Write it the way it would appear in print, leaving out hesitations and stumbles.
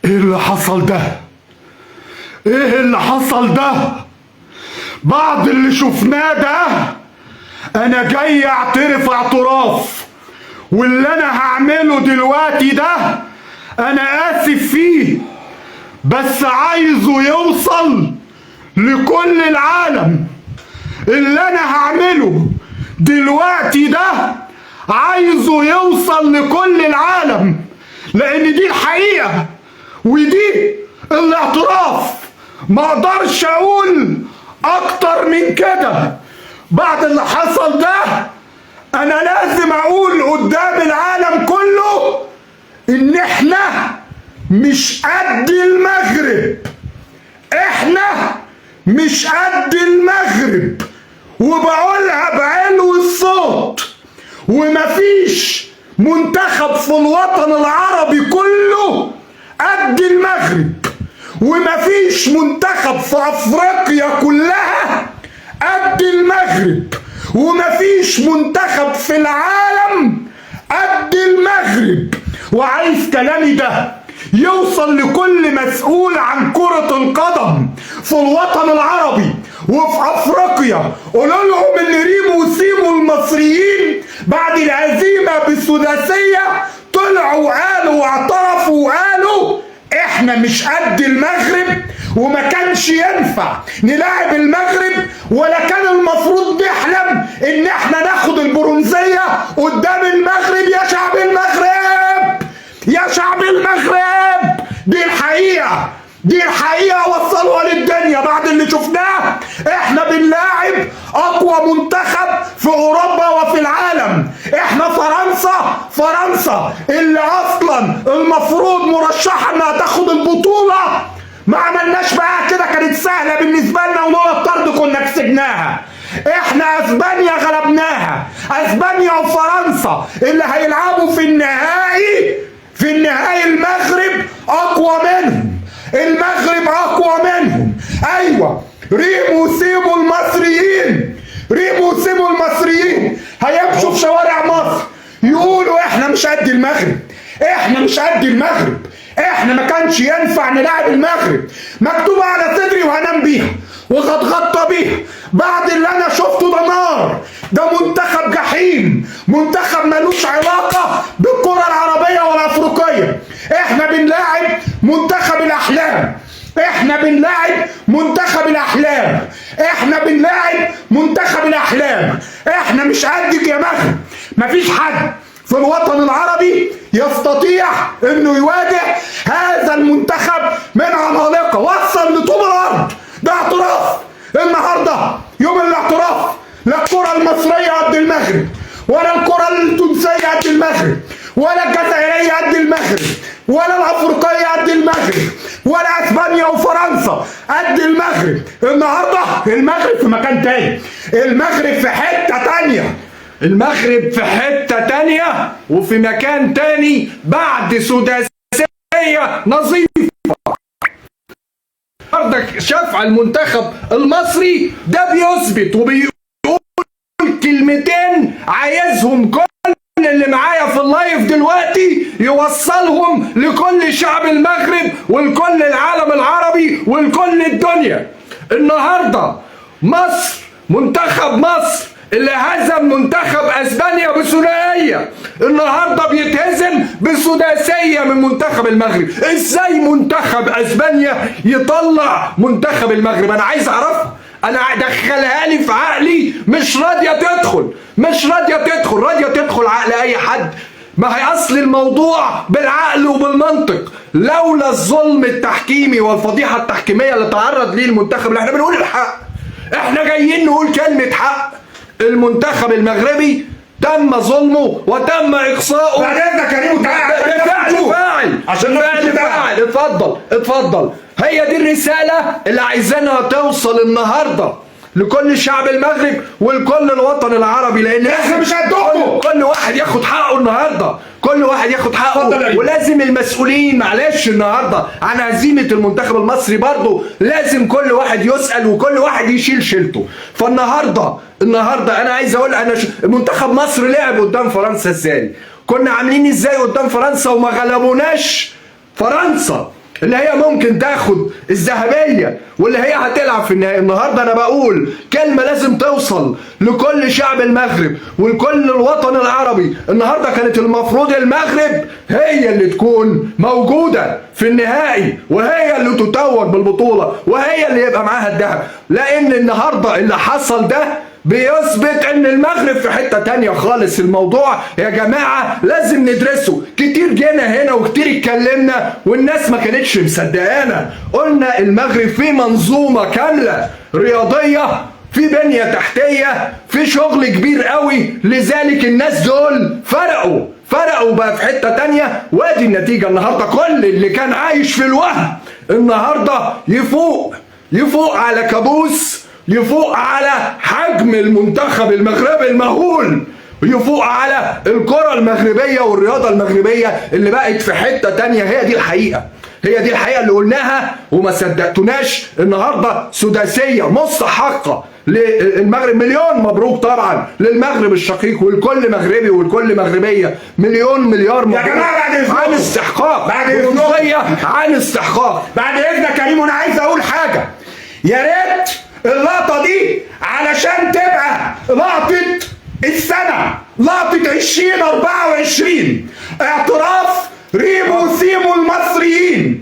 ايه اللي حصل ده؟ ايه اللي حصل ده؟ بعد اللي شفناه ده انا جاي اعترف اعتراف، واللي انا هعمله دلوقتي ده انا اسف فيه، بس عايزه يوصل لكل العالم. اللي انا هعمله دلوقتي ده عايزه يوصل لكل العالم، لان دي الحقيقة ودي الاعتراف. ما اقدرش اقول اكتر من كده. بعد اللي حصل ده انا لازم اقول قدام العالم كله ان احنا مش قد المغرب. احنا مش قد المغرب، وبقولها بعلو الصوت. ومفيش منتخب في الوطن العربي كله قد المغرب، ومفيش منتخب في افريقيا كلها قد المغرب، ومفيش منتخب في العالم قد المغرب. وعايز كلامي ده يوصل لكل مسؤول عن كرة القدم في الوطن العربي وفي افريقيا. قولوا لهم ان ريمو وسيمو المصريين بعد الهزيمة بالسداسية طلعوا وقالوا واعترفوا وقالوا احنا مش قد المغرب، وما كانش ينفع نلاعب المغرب، ولا كان المفروض نحلم ان احنا ناخد البرونزية قدام المغرب. يا شعب المغرب، يا شعب المغرب، دي الحقيقة، دي الحقيقة وصلوها للدنيا. بعد اللي شفناه احنا بنلاعب اقوى منتخب في اوروبا وفي العالم. احنا فرنسا اللي اصلا المفروض مرشحة انها تاخد البطولة، ما عملناش معاها كده، كانت سهلة بالنسبة لنا ولولا الطرد كنا كسبناها. احنا اسبانيا غلبناها، اسبانيا وفرنسا اللي هيلعبوا في النهائي المغرب اقوى منهم، المغرب اقوى منهم. ايوه، ريمو سيبوا المصريين، ريمو سيبوا المصريين هيمشوا في شوارع مصر يقولوا احنا مش قد المغرب، احنا مش قد المغرب، احنا ما كانش ينفع نلعب المغرب. مكتوبة على صدري وهنام بيها وغطى بيها. بعد اللي انا شفته ده نار، ده منتخب جحيم، منتخب ملوش علاقة بالكرة العربية ولا الافريقية. احنا بنلاعب منتخب الاحلام، احنا بنلاعب منتخب الاحلام، احنا بنلاعب منتخب الاحلام. احنا مش قدك يا مغرب. مفيش حد في الوطن العربي يستطيع انه يواجه هذا المنتخب من عمالقه. وصل لطوب الارض. ده اعتراف النهارده، يوم الاعتراف. لا الكره المصريه قد المغرب، ولا الكره التونسيه قد المغرب، ولا الجزائريه قد المغرب، ولا الافريقيه قد المغرب، ولا اسبانيا وفرنسا قد المغرب. النهارده المغرب في مكان تاني، المغرب في حته تانيه، المغرب في حتة تانية وفي مكان تاني بعد سداسية نظيفة. برضك شفع المنتخب المصري ده بيثبت وبيقول كلمتين عايزهم كل اللي معايا في اللايف دلوقتي يوصلهم لكل شعب المغرب ولكل العالم العربي ولكل الدنيا. النهارده مصر، منتخب مصر اللي هزم منتخب اسبانيا بثنائيه، النهارده بيتهزم بسداسيه من منتخب المغرب. ازاي منتخب اسبانيا يطلع منتخب المغرب؟ انا عايز اعرفها، انا ادخلها لي في عقلي، مش راضيه تدخل، مش راضيه تدخل. راضيه تدخل عقل اي حد؟ ما هي اصل الموضوع بالعقل وبالمنطق. لولا الظلم التحكيمي والفضيحه التحكيميه اللي تعرض ليه المنتخب، اللي احنا بنقول الحق، احنا جايين نقول كلمه حق. المنتخب المغربي تم ظلمه وتم اقصاؤه. بعد اذنك يا كريم فاعل عشان فاعل. اتفضل. هي دي الرساله اللي عايزينها توصل النهارده لكل شعب المغرب ولكل الوطن العربي، لان احنا مش هندوقه. كل واحد ياخد حقه النهارده، كل واحد ياخد حقه. ولازم المسؤولين، معلش، النهارده عن هزيمه المنتخب المصري برضه لازم كل واحد يسأل وكل واحد يشيل شيلته. فالنهارده انا عايز اقول، منتخب مصر لعب قدام فرنسا ازاي؟ كنا عاملين ازاي قدام فرنسا وما غلبوناش فرنسا؟ اللي هي ممكن تاخد الذهبيه واللي هي هتلعب في النهائي. النهارده انا بقول كلمه لازم توصل لكل شعب المغرب ولكل الوطن العربي. النهارده كانت المفروض المغرب هي اللي تكون موجوده في النهائي، وهي اللي تتوج بالبطوله، وهي اللي يبقى معاها الذهب، لان النهارده اللي حصل ده بيثبت ان المغرب في حتة تانية خالص. الموضوع يا جماعة لازم ندرسه. كتير جينا هنا وكتير اتكلمنا والناس ما كانتش مصدقانا. قلنا المغرب فيه منظومة كاملة رياضية، في بنية تحتية، في شغل كبير قوي، لذلك الناس دول فرقوا بقى في حتة تانية. وادي النتيجة النهاردة. كل اللي كان عايش في الوهم النهاردة يفوق على كابوس، يفوق على حجم المنتخب المغربي المهول، يفوق على الكرة المغربية والرياضة المغربية اللي بقت في حتة تانية. هي دي الحقيقة اللي قلناها وما صدقتوناش. النهاردة سداسية مستحقة للمغرب. مليون مبروك طبعا للمغرب الشقيق ولكل مغربي ولكل مغربية. مليار مبروك يا جماعة بعد إذنكم، عن استحقاق، بعد إذنكم، عن استحقاق. بعد إذنك كريم، أنا عايز أقول حاجة. يا ريت اللقطة دي علشان تبقى لقطة السنة، لقطة 2024، اعتراف ريمو سيمو المصريين